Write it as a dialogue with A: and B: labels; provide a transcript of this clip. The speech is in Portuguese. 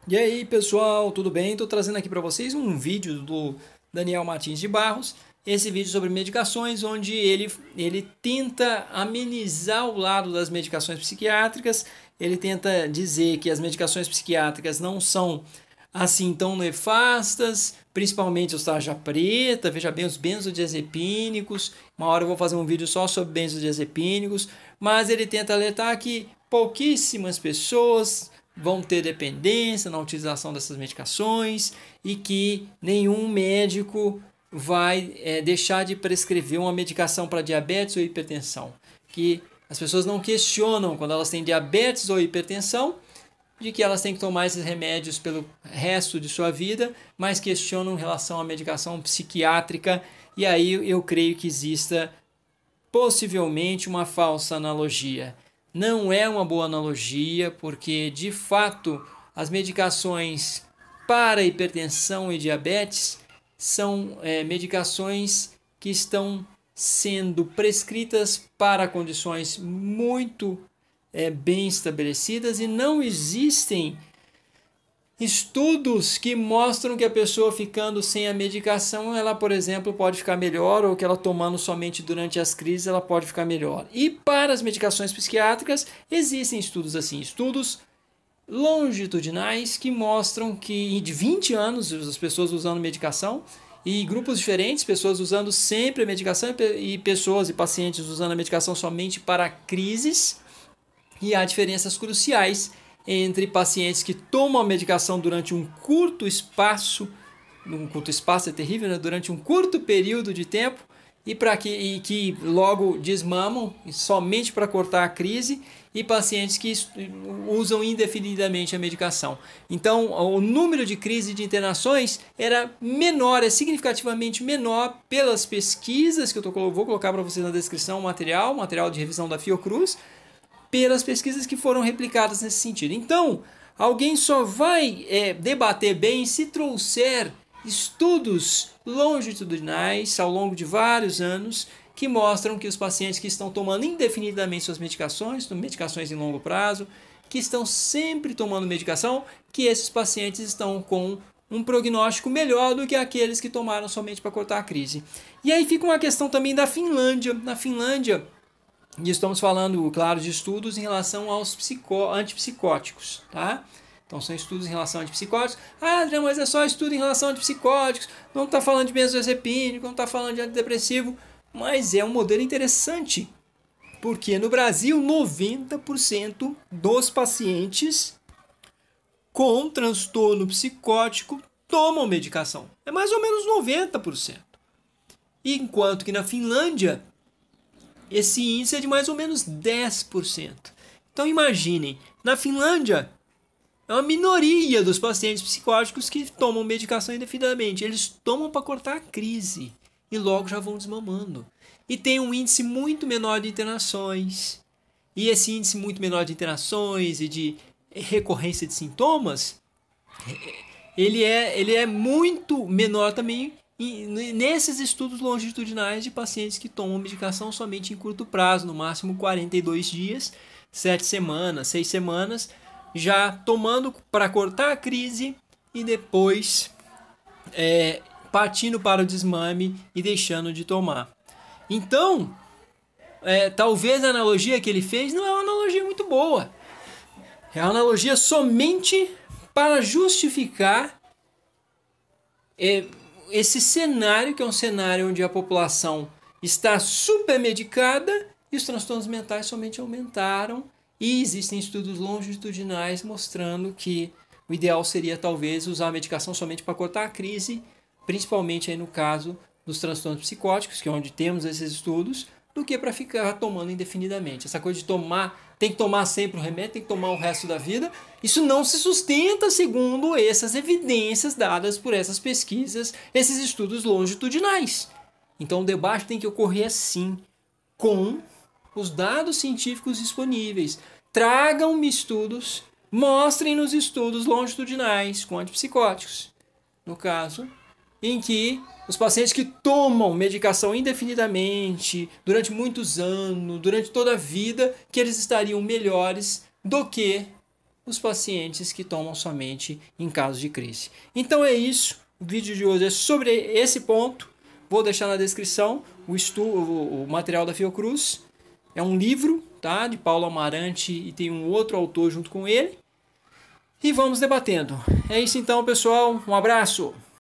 A: E aí, pessoal, tudo bem? Estou trazendo aqui para vocês um vídeo do Daniel Martins de Barros. Esse vídeo sobre medicações, onde ele tenta amenizar o lado das medicações psiquiátricas. Ele tenta dizer que as medicações psiquiátricas não são assim tão nefastas, principalmente os tarja preta. Veja bem, os benzodiazepínicos. Uma hora eu vou fazer um vídeo só sobre benzodiazepínicos, mas ele tenta alertar que pouquíssimas pessoas vão ter dependência na utilização dessas medicações e que nenhum médico vai deixar de prescrever uma medicação para diabetes ou hipertensão. Que as pessoas não questionam quando elas têm diabetes ou hipertensão de que elas têm que tomar esses remédios pelo resto de sua vida, mas questionam em relação à medicação psiquiátrica, e aí eu creio que exista possivelmente uma falsa analogia. Não é uma boa analogia, porque de fato as medicações para hipertensão e diabetes são medicações que estão sendo prescritas para condições muito bem estabelecidas, e não existem estudos que mostram que a pessoa ficando sem a medicação, ela, por exemplo, pode ficar melhor, ou que ela tomando somente durante as crises, ela pode ficar melhor. E para as medicações psiquiátricas, existem estudos assim, estudos longitudinais que mostram que de 20 anos as pessoas usando medicação, e grupos diferentes, pessoas usando sempre a medicação e pessoas e pacientes usando a medicação somente para crises, e há diferenças cruciais entre pacientes que tomam a medicação durante um curto espaço é terrível, né? Durante um curto período de tempo, e que logo desmamam somente para cortar a crise, e pacientes que usam indefinidamente a medicação. Então, o número de crises de internações era menor, é significativamente menor pelas pesquisas que vou colocar para vocês na descrição, o material de revisão da Fiocruz, pelas pesquisas que foram replicadas nesse sentido. Então, alguém só vai debater bem se trouxer estudos longitudinais ao longo de vários anos que mostram que os pacientes que estão tomando indefinidamente suas medicações em longo prazo, que estão sempre tomando medicação, que esses pacientes estão com um prognóstico melhor do que aqueles que tomaram somente para cortar a crise. E aí fica uma questão também da Finlândia. Na Finlândia, e estamos falando, claro, de estudos em relação aos antipsicóticos, tá? Então são estudos em relação a antipsicóticos. Ah, Adriano, mas é só estudo em relação a antipsicóticos, não está falando de benzodiazepínico, não está falando de antidepressivo. Mas é um modelo interessante, porque no Brasil 90% dos pacientes com transtorno psicótico tomam medicação. É mais ou menos 90%. Enquanto que na Finlândia esse índice é de mais ou menos 10%. Então imaginem, na Finlândia é uma minoria dos pacientes psicóticos que tomam medicação indefinidamente. Eles tomam para cortar a crise e logo já vão desmamando. E tem um índice muito menor de internações. E esse índice muito menor de internações e de recorrência de sintomas, ele é muito menor também nesses estudos longitudinais de pacientes que tomam medicação somente em curto prazo, no máximo 42 dias, 7 semanas, 6 semanas, já tomando para cortar a crise e depois partindo para o desmame e deixando de tomar. Então, talvez a analogia que ele fez não é uma analogia muito boa. É uma analogia somente para justificar esse cenário, que é um cenário onde a população está supermedicada e os transtornos mentais somente aumentaram, e existem estudos longitudinais mostrando que o ideal seria talvez usar a medicação somente para cortar a crise, principalmente aí no caso dos transtornos psicóticos, que é onde temos esses estudos, do que para ficar tomando indefinidamente. Essa coisa de tomar, tem que tomar sempre o remédio, tem que tomar o resto da vida, isso não se sustenta segundo essas evidências dadas por essas pesquisas, esses estudos longitudinais. Então o debate tem que ocorrer assim, com os dados científicos disponíveis. Tragam-me estudos, mostrem-nos estudos longitudinais com antipsicóticos. No caso em que os pacientes que tomam medicação indefinidamente, durante muitos anos, durante toda a vida, que eles estariam melhores do que os pacientes que tomam somente em casos de crise. Então é isso. O vídeo de hoje é sobre esse ponto. Vou deixar na descrição o material da Fiocruz. É um livro, tá, de Paulo Amarante, e tem um outro autor junto com ele. E vamos debatendo. É isso então, pessoal. Um abraço.